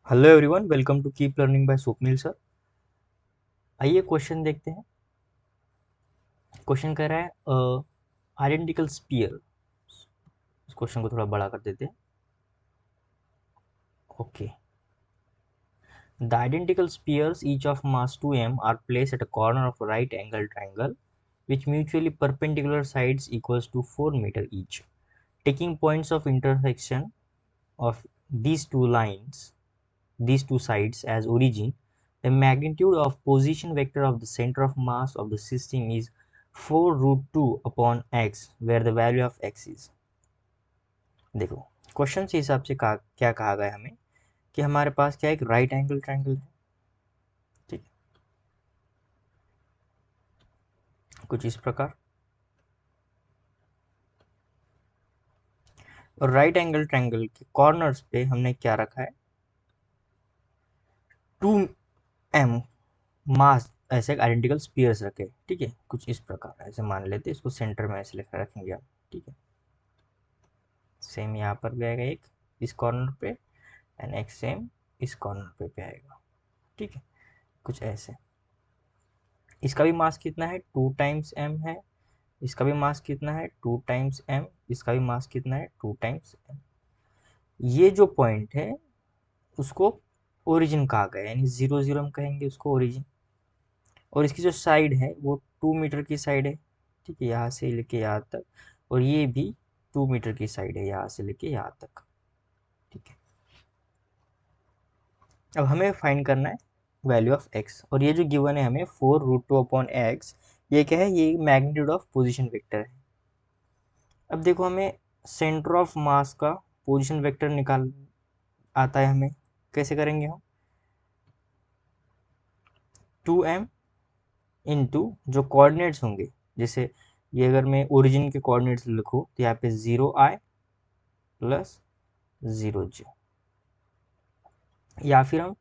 Hello everyone, welcome to keep learning by Swapnil sir. आइए question देखते हैं। क्वेश्चन कह रहा है आइडेंटिकल स्पीयर। इस क्वेश्चन को थोड़ा बड़ा कर देते हैं। Okay, the identical spheres each of mass 2m are placed at a corner of right angle triangle which mutually perpendicular sides equals to 4 meter each. Taking points of intersection of these two lines, these two sides as origin, the magnitude of position vector of the center of mass of the system is 4 root 2 upon x, where the value of x is. देखो, question के हिसाब से क्या कहा गया हमें कि हमारे पास क्या एक राइट एंगल ट्रायंगल है। ठीक, कुछ इस प्रकार। और राइट एंगल ट्रायंगल के कॉर्नर्स पे हमने क्या रखा है, 2m मास ऐसे आइडेंटिकल स्पीयर्स रखे। ठीक है, कुछ इस प्रकार ऐसे मान लेते हैं, इसको सेंटर में ऐसे लिखा रखेंगे हम। ठीक है, सेम यहाँ पर भी आएगा एक इस कॉर्नर पे, एंड एक सेम इस कॉर्नर पे आएगा। ठीक है, कुछ ऐसे। इसका भी मास कितना है, 2 टाइम्स m है। इसका भी मास कितना है, 2 टाइम्स m। इसका भी मास कितना है, 2 टाइम्स m। ये जो पॉइंट है उसको ओरिजिन कहा गया, यानी 0 0 हम कहेंगे उसको ओरिजिन। और इसकी जो साइड है वो 2 मीटर की साइड है। ठीक है, यहाँ से लेके यहाँ तक। और ये भी 2 मीटर की साइड है, यहाँ से लेके यहाँ तक। ठीक है, अब हमें फाइंड करना है वैल्यू ऑफ एक्स। और ये जो गिवन है हमें 4 रूट 2 अपॉन एक्स, ये क्या है, ये मैग्नीट्यूड ऑफ पोजिशन वेक्टर है। अब देखो, हमें सेंटर ऑफ मास का पोजिशन वेक्टर निकाल आता है हमें। कैसे करेंगे हम, 2m इंटू जो कोऑर्डिनेट्स होंगे, जैसे ये अगर मैं ओरिजिन के कोऑर्डिनेट्स लिखूँ तो यहाँ पे 0i प्लस 0j। या फिर हम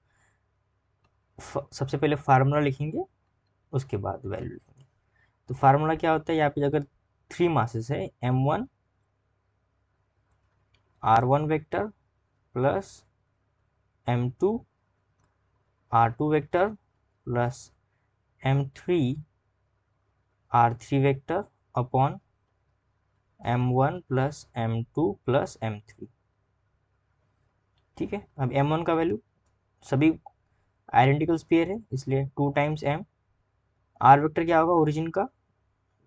सबसे पहले फार्मूला लिखेंगे, उसके बाद वैल्यू लिखेंगे। तो फार्मूला क्या होता है, यहाँ पे अगर 3 मासेस है, m1 r1 vector plus m2 r2 vector plus m3 r3 vector upon m1 plus m2 plus m3। ठीक है, अब m1 का वैल्यू, सभी आइडेंटिकल स्फीयर है इसलिए 2 टाइम्स m। r वेक्टर क्या होगा ओरिजिन का,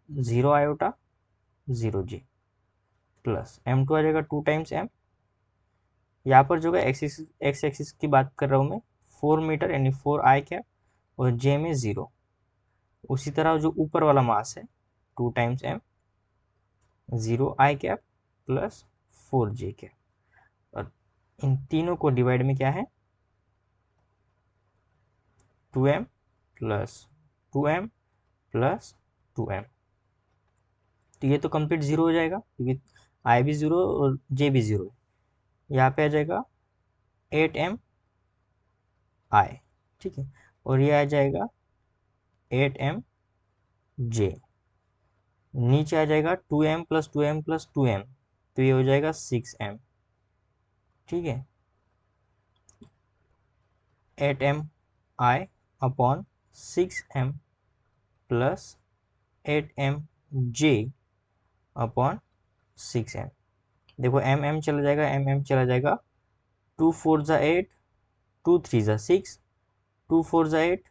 0 आयोटा 0j प्लस m2 आ जाएगा 2 टाइम्स m। यहाँ पर जो है एक्स एक्सिस की बात कर रहा हूँ मैं, 4 मीटर यानी 4i कैप, और j में 0। उसी तरह जो ऊपर वाला मास है 2 times m, 0i cap plus 4j cap. और इन तीनों को डिवाइड में क्या है, 2m plus 2m plus 2m। तो ये तो कंप्लीट जीरो हो जाएगा क्योंकि i भी जीरो और j भी जीरो है। यहाँ पे आ जाएगा 8m i। ठीक है, और ये आ जाएगा 8m j। नीचे आ जाएगा 2m plus 2m plus 2m, तो ये हो जाएगा 6m। ठीक है, 8m i upon 6m plus 8m j upon 6m। देखो m चला जाएगा, m चला जाएगा, 2 4 ज़ा 8, 2 3 ज़ा 6, 2 4 ज़ा 8,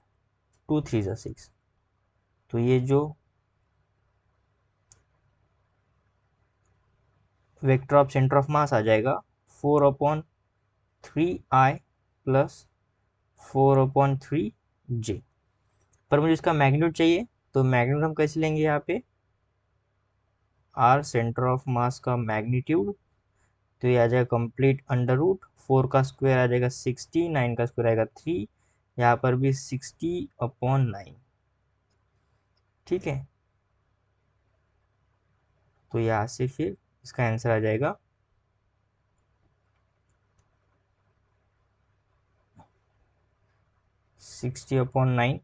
2 3 ज़ा 6। तो ये जो vector of centre of mass आ जाएगा 4 upon 3i plus 4 upon 3j। पर मुझे इसका मैग्नीट्यूड चाहिए, तो मैग्नीट्यूड हम कैसे लेंगे, यहाँ पे r सेंटर ऑफ मास का मैग्नीट्यूड, तो ये आ जाएगा कंप्लीट अंडर रूट 4 का स्क्वायर आ जाएगा 60, 9 का स्क्वायर आएगा 3, यहाँ पर भी 60 अपॉन 9। ठीक है, तो यहाँ से फिर इसका आंसर आ जाएगा 60 अपॉन 9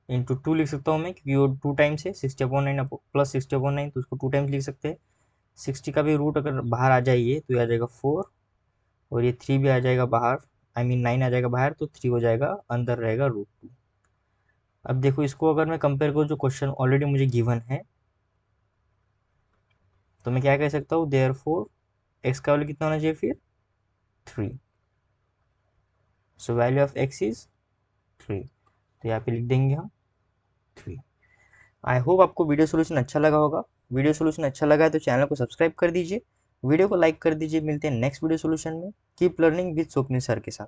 इंटू 2 लिख सकता हूँ मैं, क्योंकि वो 2 टाइम्स है। 60 अपॉन 9 प्लस 60 अपॉन 9, तो उसको 2 टाइम्स लिख सकते हैं। 60 का भी रूट अगर बाहर आ जाइए तो ये आ जाएगा 4, और ये 3 भी आ जाएगा बाहर, आई मीन 9 आ जाएगा बाहर, तो 3 हो जाएगा, अंदर रहेगा √2। अब देखो इसको अगर मैं कंपेयर करूँ जो क्वेश्चन ऑलरेडी मुझे गिवन है, तो मैं क्या कह सकता हूँ, देयरफॉर एक्स का वैल्यू कितना होना चाहिए फिर 3। So value of x is 3, तो यहाँ पे लिख देंगे हम 3। आई होप आपको वीडियो सोल्यूशन अच्छा लगा होगा। वीडियो सोल्यूशन अच्छा लगा है तो चैनल को सब्सक्राइब कर दीजिए, वीडियो को लाइक कर दीजिए। मिलते हैं नेक्स्ट वीडियो सोल्यूशन में। Keep learning with Swapnil sir के साथ।